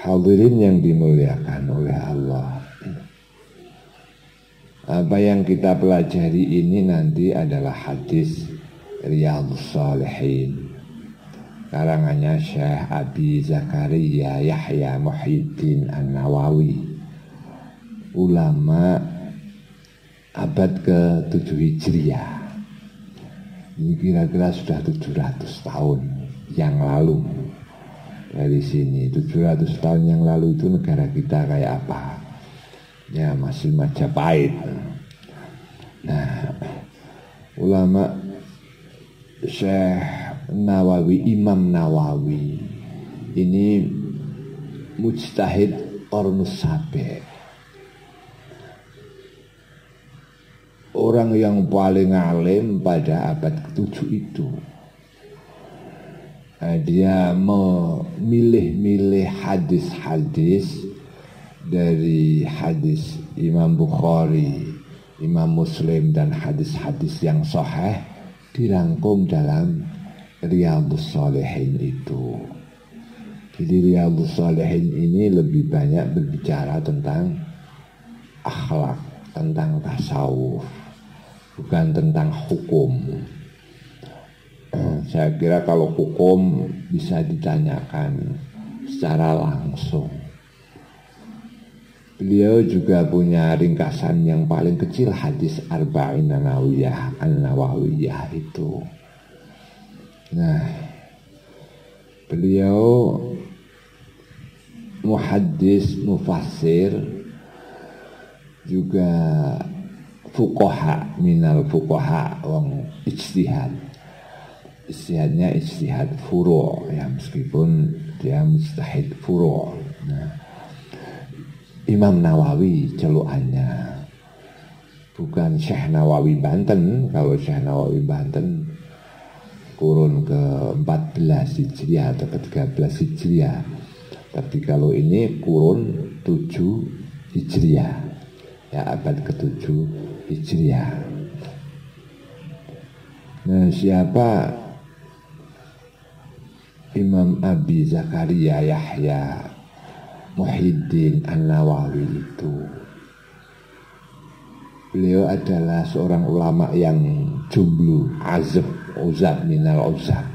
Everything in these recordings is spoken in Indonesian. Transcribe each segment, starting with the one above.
Hadirin yang dimuliakan oleh Allah, apa yang kita pelajari ini nanti adalah hadis Riyadhus Shalihin karangannya Syekh Abi Zakaria Yahya Muhyiddin An-Nawawi, ulama abad ke-7 Hijriah. Ini kira-kira sudah 700 tahun yang lalu. Dari sini 700 tahun yang lalu itu negara kita kayak apa? Ya masih Majapahit. Nah, ulama Syekh Nawawi, Imam Nawawi ini mujtahid Qarnus Sabi', orang yang paling alim pada abad ke-7 itu. Dia memilih-milih hadis-hadis dari hadis Imam Bukhari, Imam Muslim, dan hadis-hadis yang sahih dirangkum dalam Riyadhus Shalihin itu. Jadi Riyadhus Shalihin ini lebih banyak berbicara tentang akhlak, tentang tasawuf, bukan tentang hukum. Saya kira kalau hukum bisa ditanyakan secara langsung. Beliau juga punya ringkasan yang paling kecil hadis Arba'in An-Nawawiyah itu. Nah, beliau muhaddis, mufassir, juga fuqaha, minal fuqaha, wong ijtihad. Ijtihadnya ijtihad furu', ya meskipun dia mujtahid furu'. Nah, Imam Nawawi celukannya, bukan Syekh Nawawi Banten. Kalau Syekh Nawawi Banten kurun ke-14 Hijriah atau ke-13 Hijriah. Tapi kalau ini kurun 7 Hijriah, ya abad ke-7 Hijriah. Nah, siapa Imam Abi Zakaria Yahya Muhyiddin An-Nawawi itu? Beliau adalah seorang ulama yang jomblo, azab, uzab minal uzab.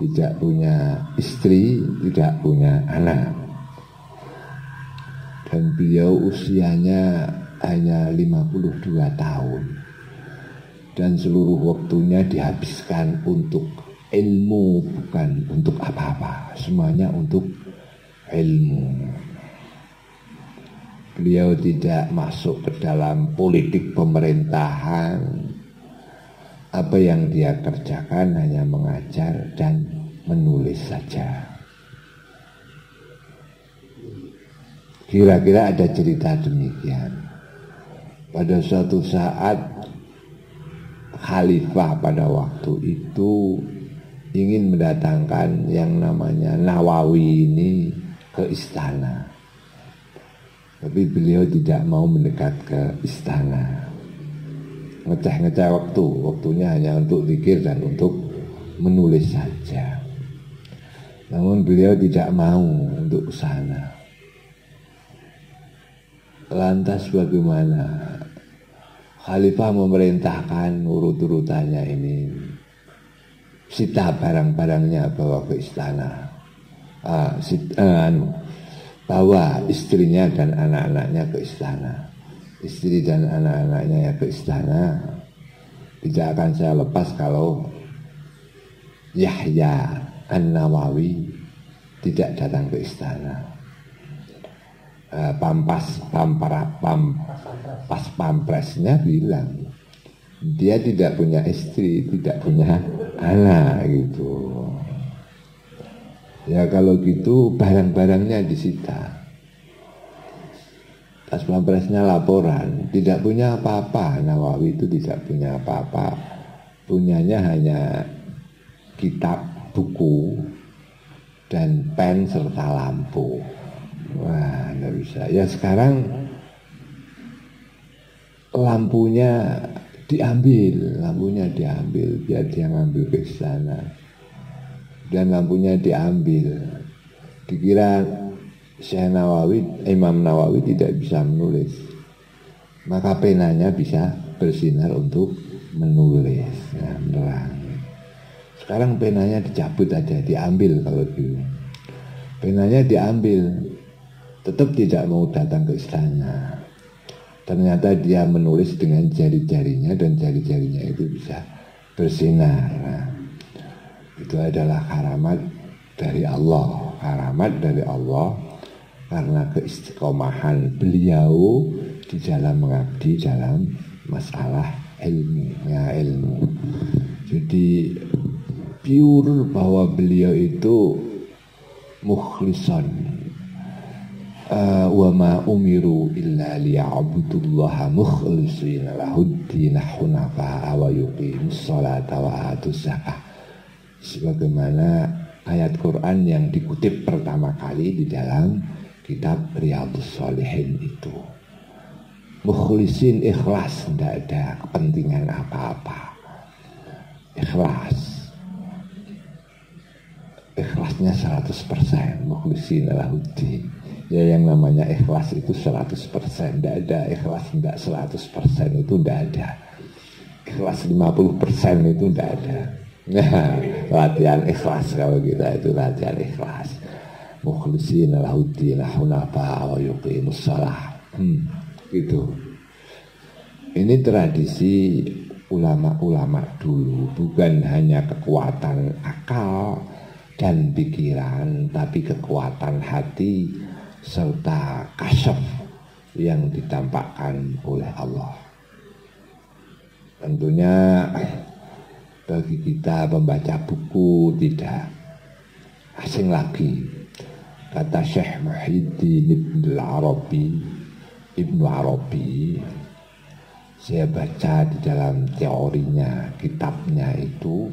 Tidak punya istri, tidak punya anak. Dan beliau usianya hanya 52 tahun. Dan seluruh waktunya dihabiskan untuk ilmu, bukan untuk apa-apa. Semuanya untuk ilmu. Beliau tidak masuk ke dalam politik pemerintahan. Apa yang dia kerjakan hanya mengajar dan menulis saja. Kira-kira ada cerita demikian. Pada suatu saat khalifah pada waktu itu ingin mendatangkan yang namanya Nawawi ini ke istana. Tapi beliau tidak mau mendekat ke istana. Ngeceh-ngeceh waktunya hanya untuk zikir dan untuk menulis saja. Namun beliau tidak mau untuk ke sana. Lantas bagaimana? Khalifah memerintahkan urut-urutannya ini, sita barang-barangnya bawa ke istana, bawa istrinya dan anak-anaknya ke istana. Istri dan anak-anaknya ke istana. Tidak akan saya lepas kalau Yahya An-Nawawi tidak datang ke istana. Pampresnya bilang dia tidak punya istri, tidak punya anak gitu. Ya kalau gitu barang-barangnya disita. Pas pampresnya laporan, tidak punya apa-apa. Nawawi itu tidak punya apa-apa. Punyanya hanya kitab, buku, dan pen serta lampu. Wah, nggak bisa. Ya sekarang lampunya diambil biar dia ngambil ke sana. Dan lampunya diambil. Dikira Syekh Nawawi, Imam Nawawi tidak bisa menulis, maka penanya bisa bersinar untuk menulis, ya, menerang. Sekarang penanya dicabut aja, diambil. Kalau dulu penanya diambil, tetap tidak mau datang ke istana. Ternyata dia menulis dengan jari-jarinya, dan jari-jarinya itu bisa bersinar. Nah, itu adalah karamat dari Allah, karamat dari Allah karena keistiqomahan beliau di dalam mengabdi dalam masalah ilmu, ya ilmu. Jadi pure bahwa beliau itu mukhlison, wa ma umiru illa liya'budullaha mukhlishina lahuddin hunafa wa yuqimus sholata wa atuz zakah. Sebagaimana ayat Quran yang dikutip pertama kali di dalam kitab Riyadhus Shalihin itu. Mukhlisin, ikhlas, tidak ada kepentingan apa-apa. Ikhlas. Ikhlasnya 100%. Mukhlisin lahuddin. Ya, yang namanya ikhlas itu 100%. Tidak ada ikhlas tidak 100%, itu tidak ada. Ikhlas 50% itu tidak ada. Nah, latihan ikhlas kalau kita itu latihan ikhlas. Mukhlishina lahuddin hunafa wa yuqimus shalah. Gitu. Ini tradisi ulama-ulama dulu, bukan hanya kekuatan akal dan pikiran, tapi kekuatan hati serta kasyaf yang ditampakkan oleh Allah. Tentunya bagi kita pembaca buku tidak asing lagi. Kata Syekh Muhyiddin Ibnu Arabi, saya baca di dalam teorinya, kitabnya itu,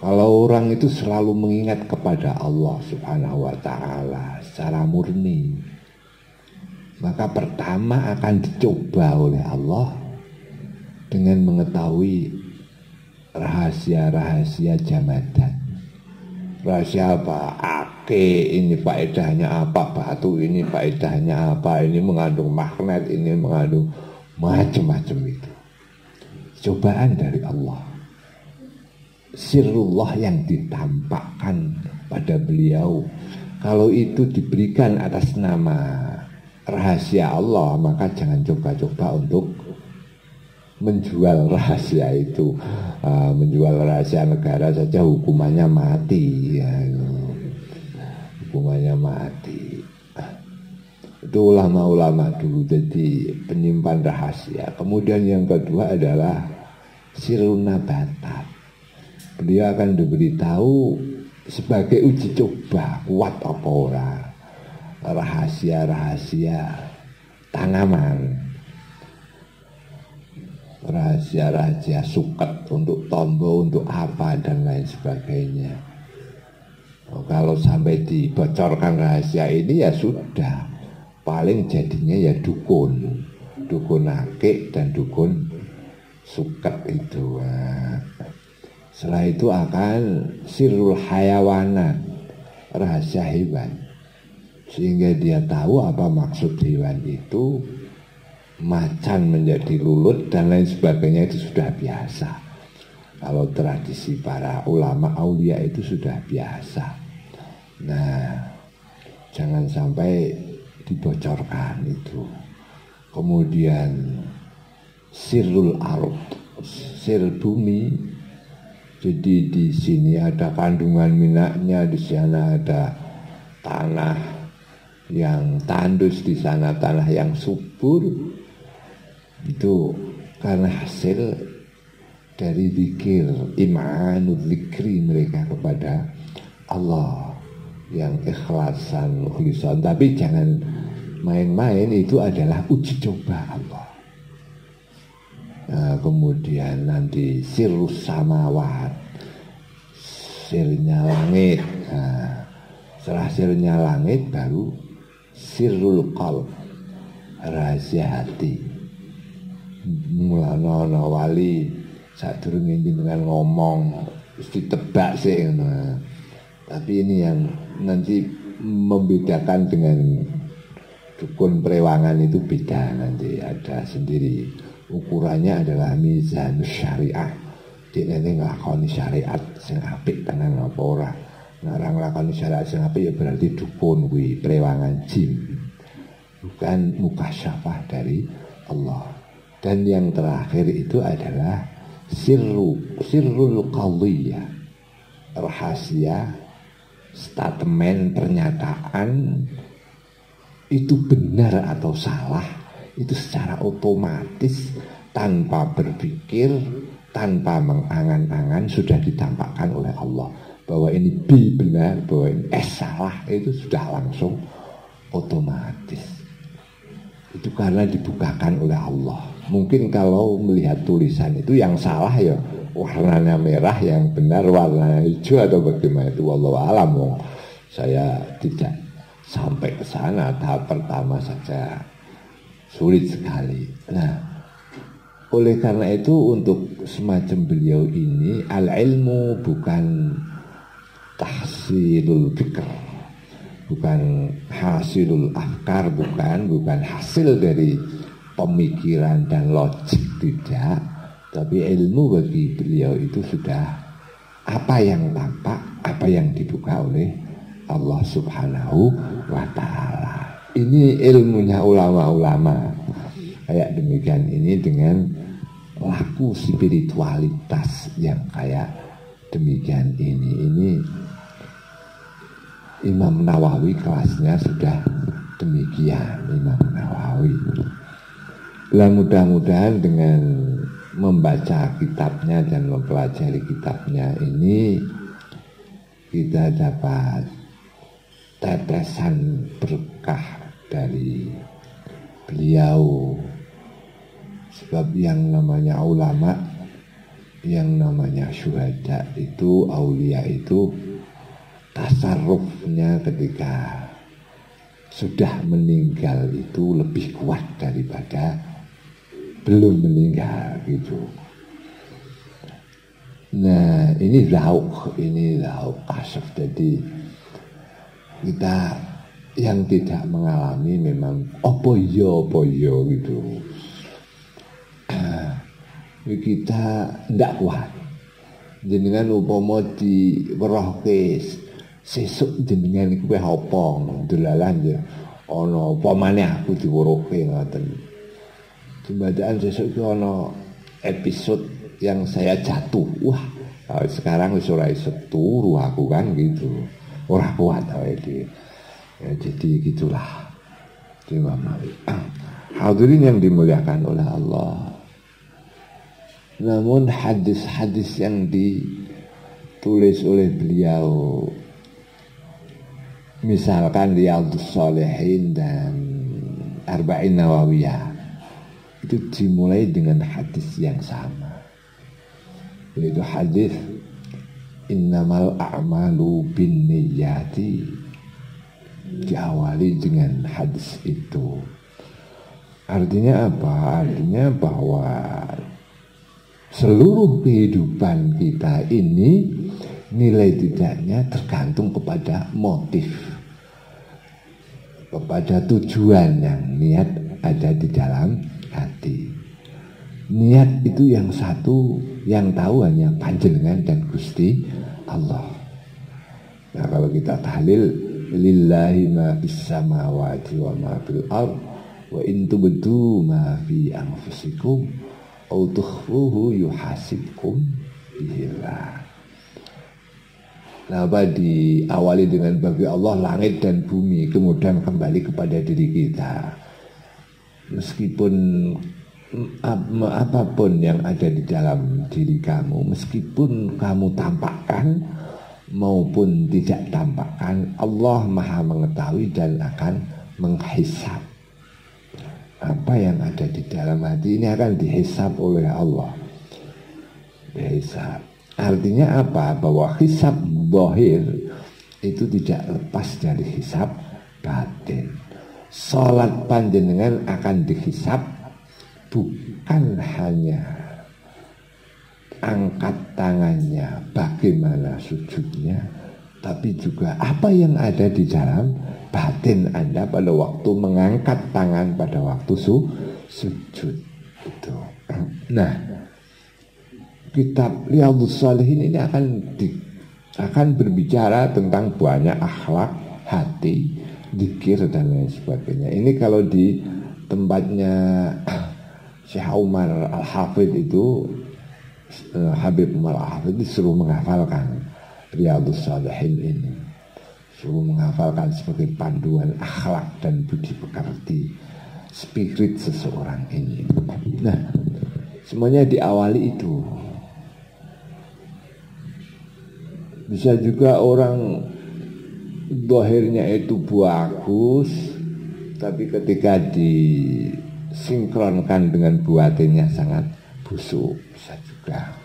kalau orang itu selalu mengingat kepada Allah Subhanahu wa Ta'ala secara murni, maka pertama akan dicoba oleh Allah dengan mengetahui rahasia-rahasia jamadan. Rahasia apa? Ake ini faedahnya apa, batu ini faedahnya apa, ini mengandung magnet, ini mengandung macam-macam itu. Cobaan dari Allah. Sirrullah yang ditampakkan pada beliau. Kalau itu diberikan atas nama rahasia Allah, maka jangan coba-coba untuk menjual rahasia itu. Menjual rahasia negara saja hukumannya mati, ya. Hukumannya mati. Itu ulama-ulama dulu jadi penyimpan rahasia. Kemudian yang kedua adalah sirrun nabatat. Beliau akan diberitahu sebagai uji coba kuat apa ora rahasia-rahasia tanaman, rahasia-rahasia suket untuk tombol, untuk apa dan lain sebagainya. Kalau sampai dibocorkan rahasia ini, ya sudah, paling jadinya ya dukun akik dan dukun suket itu. Setelah itu akan sirrul hayawanat, rahasia hewan, sehingga dia tahu apa maksud hewan itu. Macan menjadi lulut dan lain sebagainya itu sudah biasa. Kalau tradisi para ulama aulia itu sudah biasa. Nah, jangan sampai dibocorkan itu. Kemudian sirrul ardh, sir bumi. Jadi di sini ada kandungan minyaknya, di sana ada tanah yang tandus, di sana tanah yang subur. Itu karena hasil dari zikir, im'anud zikri mereka kepada Allah yang ikhlasan, mukhlisan. Tapi jangan main-main, itu adalah uji coba Allah. Nah, kemudian nanti sirrus samawat, sirnya langit. Nah, setelah sirnya langit baru sirrul qalb, rahasia hati. Mulana ana wali sadurunge jenengan ngomong mesti tebak sih. Tapi ini yang nanti membedakan dengan dukun perewangan itu beda, nanti ada sendiri. Ukurannya adalah mizanus syariah. Dia nanti nglakoni syariat sing apik tenan apa ora. Nah, orang nglakoni syariat sing apik ya berarti dukun kuwi, perewangan jin. Bukan mukasyafah dari Allah. Dan yang terakhir itu adalah sirrul qadhiyah. Rahasia, statement, pernyataan itu benar atau salah itu secara otomatis tanpa berpikir, tanpa mengangan-angan sudah ditampakkan oleh Allah bahwa ini B benar, bahwa ini S salah, itu sudah langsung otomatis. Itu karena dibukakan oleh Allah. Mungkin kalau melihat tulisan itu yang salah ya warnanya merah, yang benar warnanya hijau atau bagaimana, itu wallahu alam. Saya tidak sampai ke sana, tahap pertama saja sulit sekali. Nah, oleh karena itu untuk semacam beliau ini, al-ilmu bukan tahsilul fikr, bukan hasilul afkar, bukan hasil dari pemikiran dan logik, tidak. Tapi ilmu bagi beliau itu sudah apa yang tampak, apa yang dibuka oleh Allah Subhanahu wa ta'ala. Ini ilmunya ulama-ulama kayak demikian ini, dengan laku spiritualitas yang kayak demikian ini Imam Nawawi kelasnya sudah demikian. Imam Nawawi lah, mudah-mudahan dengan membaca kitabnya dan mempelajari kitabnya ini kita dapat tetesan berkah dari beliau. Sebab yang namanya ulama, yang namanya syuhada itu, aulia itu, tasarrufnya ketika sudah meninggal itu lebih kuat daripada belum meninggal gitu. Nah, ini lauk kasaf. Jadi kita yang tidak mengalami memang opoyo gitu. Kita tidak kuat. Jenengan umpama di werohke sesuk jenengan iku wis apa dolalan ya. Ana apa maneh aku diwerohke ngoten. Jembadaan sesuk iki ana episode yang saya jatuh. Wah, sekarang wis ora iso turu aku kan gitu. Ora kuat awake. Ya, jadi gitulah. Terima kasih. Hadirin yang dimuliakan oleh Allah. Namun hadis-hadis yang ditulis oleh beliau, misalkan Riyadhus Shalihin dan Arba'in Nawawiyah, itu dimulai dengan hadis yang sama, yaitu hadis innamal a'malu binniyati, diawali dengan hadis itu. Artinya apa? Artinya bahwa seluruh kehidupan kita ini nilai tidaknya tergantung kepada motif, kepada tujuan yang niat ada di dalam hati. Niat itu yang satu, yang tahu hanya panjenengan dan Gusti Allah. Nah, kalau kita tahlil, lillahi ma fis samawati wa ma fil ardh wa in tubdu ma fi anfusikum aw tukhfuhu yuhasibkum bihillah. Nah, diawali dengan bagi Allah langit dan bumi, kemudian kembali kepada diri kita. Meskipun apapun yang ada di dalam diri kamu, meskipun kamu tampakkan maupun tidak tampakkan, Allah Maha mengetahui dan akan menghisab. Apa yang ada di dalam hati ini akan dihisab oleh Allah. Dihisab. Artinya apa? Bahwa hisab zahir itu tidak lepas dari hisab batin. Salat panjenengan akan dihisab bukan hanya angkat tangannya, bagaimana sujudnya, tapi juga apa yang ada di dalam batin Anda pada waktu mengangkat tangan pada waktu sujud itu. Nah, kitab Riyadhus Shalihin ini akan berbicara tentang banyak akhlak hati, zikir dan lain sebagainya. Ini kalau di tempatnya Syekh Umar Al-Hafidh itu, Habib Umar Al-Hafidh disuruh menghafalkan Riyadhus Shalihin ini, suruh menghafalkan sebagai panduan akhlak dan budi pekerti spirit seseorang ini. Nah, semuanya diawali itu. Bisa juga orang zahirnya itu bagus, tapi ketika disinkronkan dengan batinnya sangat busuk, bisa juga.